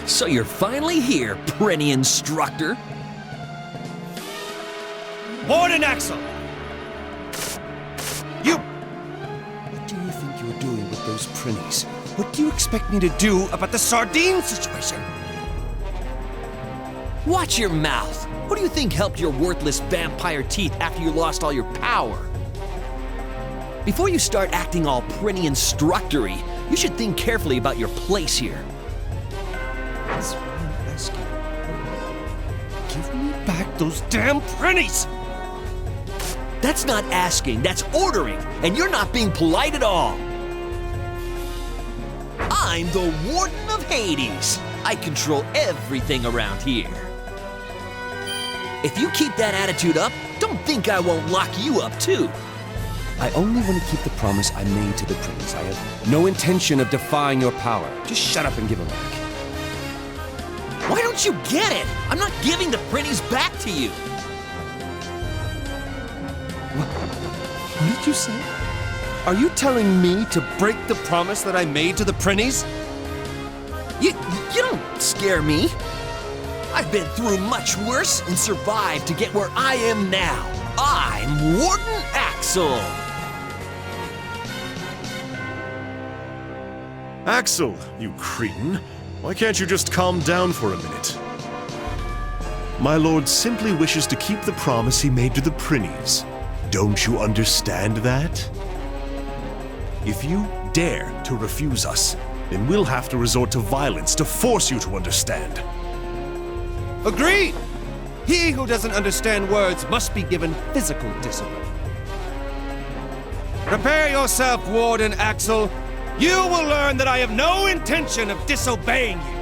So you're finally here, Prenny Instructor. Warden Axel! You! What do you think you're doing with those prinnies? What do you expect me to do about the sardine situation? Watch your mouth. What do you think helped your worthless vampire teeth after you lost all your power? Before you start acting all Prenny Instructory, you should think carefully about your place here. That's why I'm asking. Give me back those damn prinnies! That's not asking, that's ordering, and you're not being polite at all. I'm the Warden of Hades. I control everything around here. If you keep that attitude up, don't think I won't lock you up too. I only want to keep the promise I made to the prince. I have no intention of defying your power. Just shut up and give them back. Why don't you get it? I'm not giving the prinnies back to you. What did you say? Are you telling me to break the promise that I made to the prinnies? You don't scare me. I've been through much worse and survived to get where I am now. I'm Warden Axel. Axel, you cretin. Why can't you just calm down for a minute? My lord simply wishes to keep the promise he made to the prinnies. Don't you understand that? If you dare to refuse us, then we'll have to resort to violence to force you to understand. Agreed! He who doesn't understand words must be given physical discipline. Prepare yourself, Warden Axel. You will learn that I have no intention of disobeying you.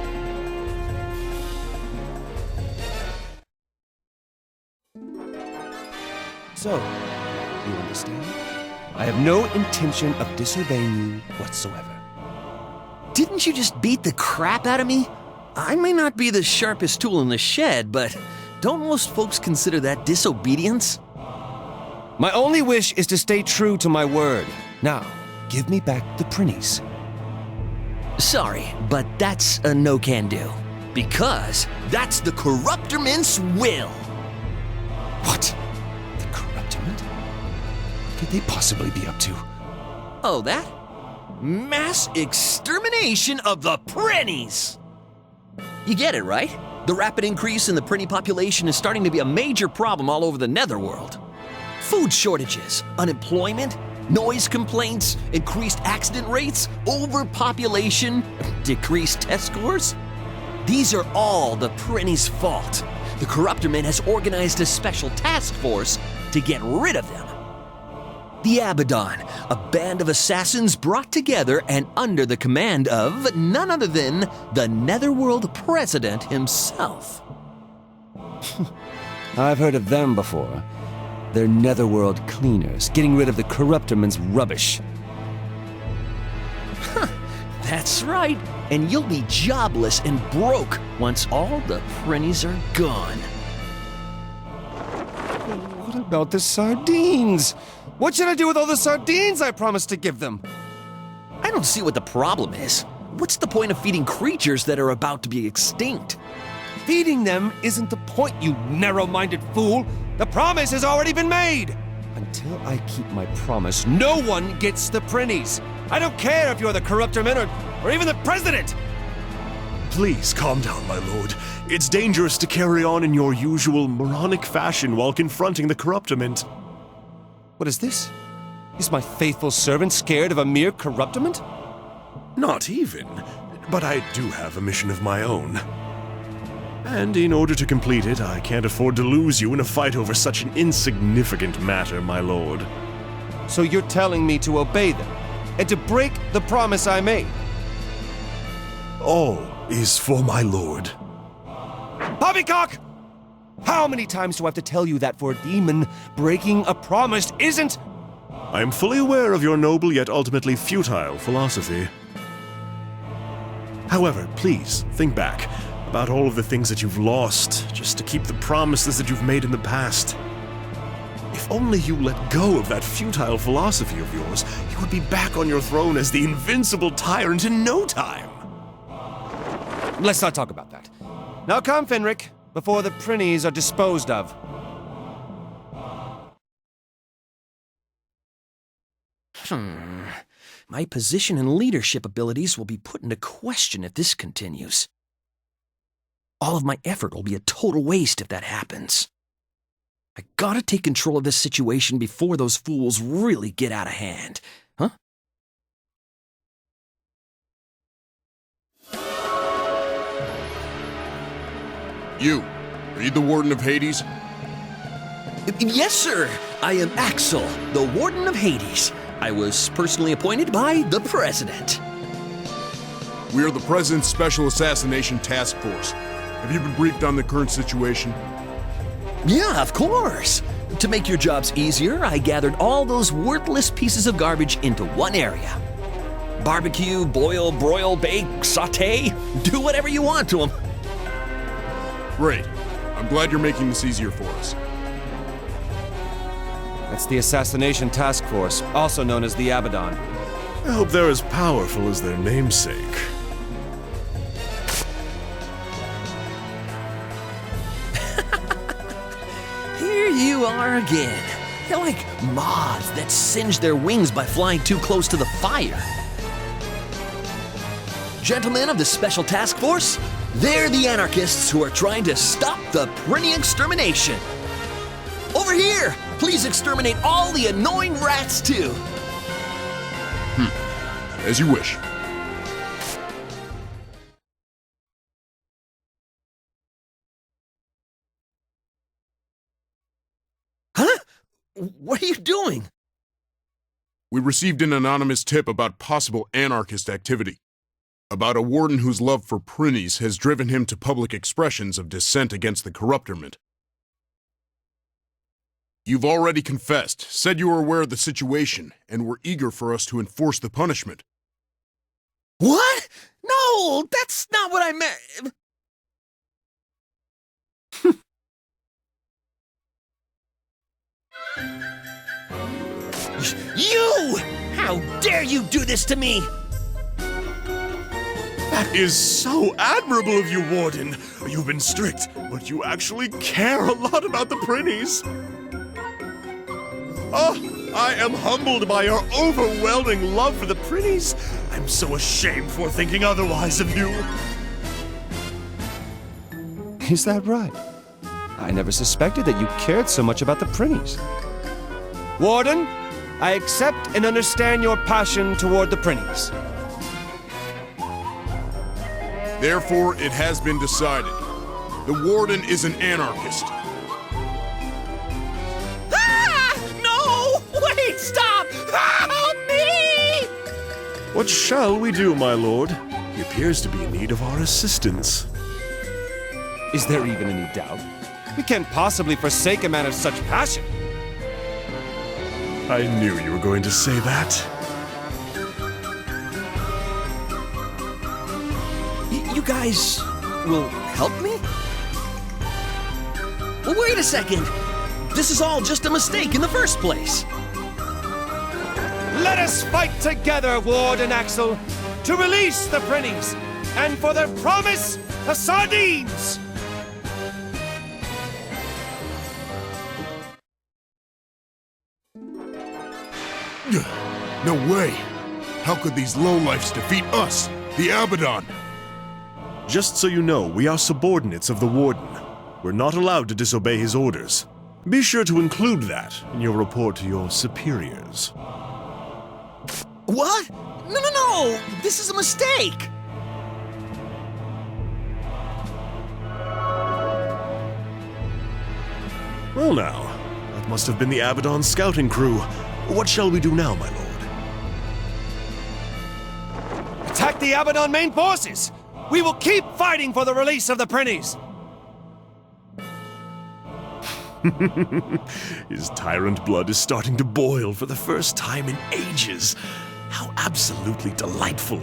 So, you understand? I have no intention of disobeying you whatsoever. Didn't you just beat the crap out of me? I may not be the sharpest tool in the shed, but don't most folks consider that disobedience? My only wish is to stay true to my word. Now, give me back the prinnies. Sorry, but that's a no-can-do. Because that's the Corruptorment's will. What? The Corruptorment? What could they possibly be up to? Oh, that? Mass extermination of the prinnies! You get it, right? The rapid increase in the prinny population is starting to be a major problem all over the netherworld. Food shortages, unemployment, noise complaints, increased accident rates, overpopulation, decreased test scores. These are all the prinny's fault. The Corruptorment has organized a special task force to get rid of them. The Abaddon, a band of assassins brought together and under the command of none other than the Netherworld President himself. I've heard of them before. They're Netherworld cleaners, getting rid of the Corruptorment's rubbish. That's right, and you'll be jobless and broke once all the prinnies are gone. What about the sardines? What should I do with all the sardines I promised to give them? I don't see what the problem is. What's the point of feeding creatures that are about to be extinct? Feeding them isn't the point, you narrow-minded fool. The promise has already been made. Until I keep my promise, no one gets the prinnies. I don't care if you're the Corruptorment or even the President. Please calm down, my lord. It's dangerous to carry on in your usual moronic fashion while confronting the Corruptorment. What is this? Is my faithful servant scared of a mere Corruptorment? Not even, but I do have a mission of my own. And in order to complete it, I can't afford to lose you in a fight over such an insignificant matter, my lord. So you're telling me to obey them, and to break the promise I made? All is for my lord. Poppycock! How many times do I have to tell you that for a demon, breaking a promise isn't... I am fully aware of your noble yet ultimately futile philosophy. However, please, think back about all of the things that you've lost just to keep the promises that you've made in the past. If only you let go of that futile philosophy of yours, you would be back on your throne as the invincible tyrant in no time. let's not talk about that. Now come, Finric, before the Prinnies are disposed of. My position and leadership abilities will be put into question if this continues. All of my effort will be a total waste if that happens. I gotta take control of this situation before those fools really get out of hand. Huh? You, are you the Warden of Hades? Yes, sir. I am Axel, the Warden of Hades. I was personally appointed by the President. We are the President's Special Assassination Task Force. Have you been briefed on the current situation? Yeah, of course. To make your jobs easier, I gathered all those worthless pieces of garbage into one area. Barbecue, boil, broil, bake, saute, do whatever you want to them. Great. I'm glad you're making this easier for us. That's the Assassination Task Force, also known as the Abaddon. I hope they're as powerful as their namesake. Here you are again. They're like moths that singe their wings by flying too close to the fire. Gentlemen of the Special Task Force, they're the anarchists who are trying to stop the Prinny extermination. Over here! Please exterminate all the annoying rats, too. As you wish. Huh? What are you doing? We received an anonymous tip about possible anarchist activity. About a warden whose love for Prinnies has driven him to public expressions of dissent against the corruptorment. You've already confessed, said you were aware of the situation, and were eager for us to enforce the punishment. What? No, that's not what I meant. You! How dare you do this to me? That is so admirable of you, Warden. You've been strict, but you actually care a lot about the Prinnies. Oh, I am humbled by your overwhelming love for the Prinnies. I'm so ashamed for thinking otherwise of you. Is that right? I never suspected that you cared so much about the Prinnies. Warden, I accept and understand your passion toward the Prinnies. Therefore, it has been decided. The Warden is an anarchist. Wait, stop! Help me! What shall we do, my lord? He appears to be in need of our assistance. Is there even any doubt? We can't possibly forsake a man of such passion. I knew you were going to say that. You guys will help me? Well, wait a second. This is all just a mistake in the first place. Let us fight together, Warden Axel, to release the Prinnies, and for their promise, the sardines! No way! How could these lowlifes defeat us, the Abaddon? Just so you know, we are subordinates of the Warden. We're not allowed to disobey his orders. Be sure to include that in your report to your superiors. What? No! This is a mistake! Well now, that must have been the Abaddon scouting crew. What shall we do now, my lord? Attack the Abaddon main forces! We will keep fighting for the release of the Prinnies! His tyrant blood is starting to boil for the first time in ages. How absolutely delightful.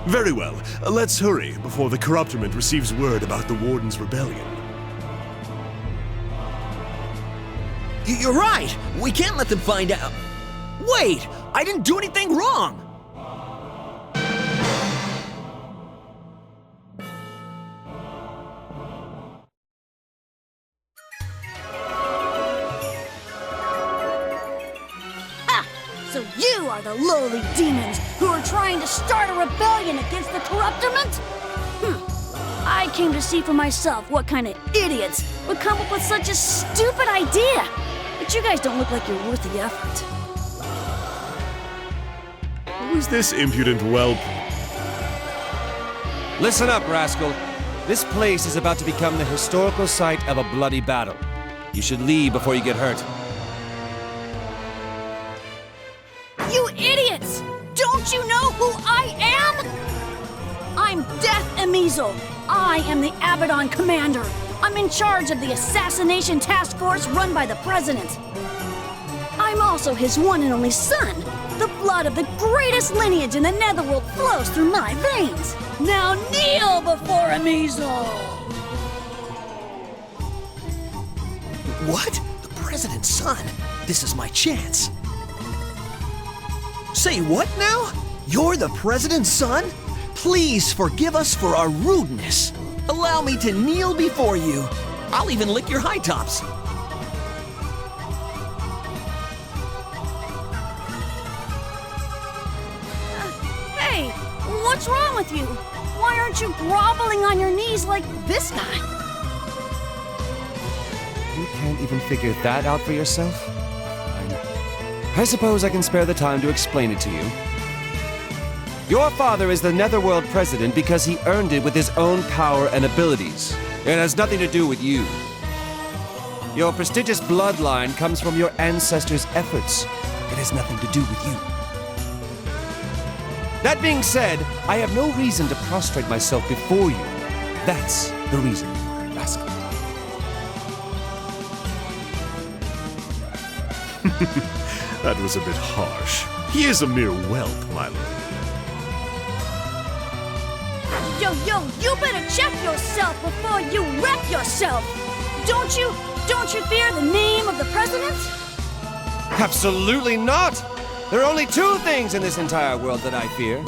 Very well, let's hurry before the corruptorment receives word about the Warden's rebellion. You're right! We can't let them find out. Wait! I didn't do anything wrong! You are the lowly demons who are trying to start a rebellion against the Corruptorment? I came to see for myself what kind of idiots would come up with such a stupid idea. But you guys don't look like you're worth the effort. Who is this impudent whelp? Listen up, rascal. This place is about to become the historical site of a bloody battle. You should leave before you get hurt. You idiots! Don't you know who I am? I'm Death Emizel. I am the Abaddon Commander. I'm in charge of the assassination task force run by the President. I'm also his one and only son. The blood of the greatest lineage in the Netherworld flows through my veins. Now kneel before Emizel! What? The President's son? This is my chance. Say what now? You're the President's son? Please forgive us for our rudeness. Allow me to kneel before you. I'll even lick your high tops. Hey, what's wrong with you? Why aren't you groveling on your knees like this guy? You can't even figure that out for yourself? I suppose I can spare the time to explain it to you. Your father is the Netherworld president because he earned it with his own power and abilities. It has nothing to do with you. Your prestigious bloodline comes from your ancestors' efforts. It has nothing to do with you. That being said, I have no reason to prostrate myself before you. That's the reason, rascal. That was a bit harsh. He is a mere whelp, my lord. Yo, you better check yourself before you wreck yourself! Don't you fear the name of the President? Absolutely not! There are only two things in this entire world that I fear.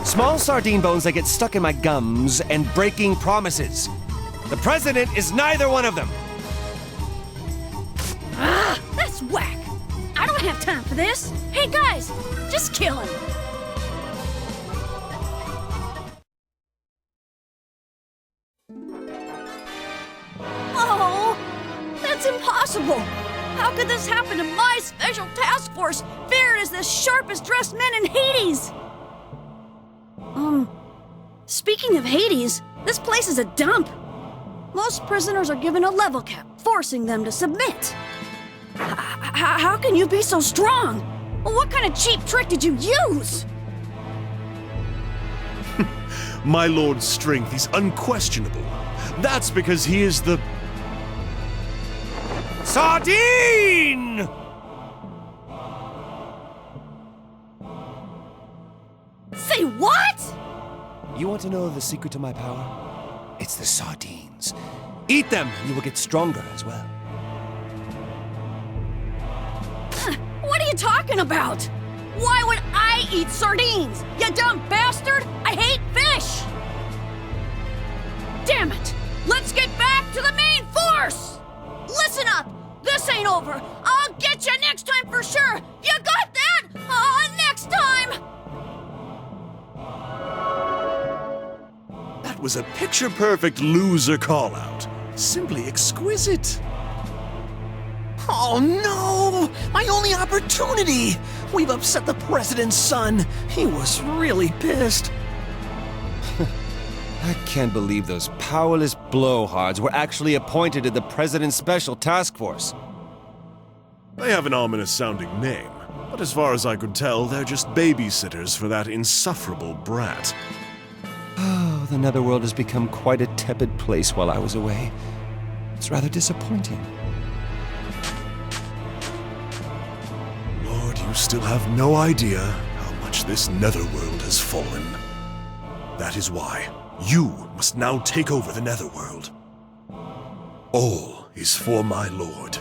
Small sardine bones that get stuck in my gums and breaking promises. The President is neither one of them. Ah, that's whack! I don't have time for this! Hey guys, just kill him! Oh, that's impossible! How could this happen to my special task force, feared as the sharpest dressed men in Hades? Speaking of Hades, this place is a dump. Most prisoners are given a level cap, forcing them to submit. How can you be so strong? What kind of cheap trick did you use? My lord's strength is unquestionable. That's because he is the... Sardine! Say what? You want to know the secret to my power? It's the sardines. Eat them, and you will get stronger as well. What are you talking about? Why would I eat sardines? You dumb bastard! I hate fish! Damn it! Let's get back to the main force! Listen up! This ain't over! I'll get you next time for sure! You got that? Next time! That was a picture-perfect loser call-out. Simply exquisite. Oh no! My only opportunity! We've upset the President's son. He was really pissed. I can't believe those powerless blowhards were actually appointed to the President's Special Task Force. They have an ominous-sounding name, but as far as I could tell, they're just babysitters for that insufferable brat. Oh, the Netherworld has become quite a tepid place while I was away. It's rather disappointing. Lord, you still have no idea how much this Netherworld has fallen. That is why you must now take over the Netherworld. All is for my lord.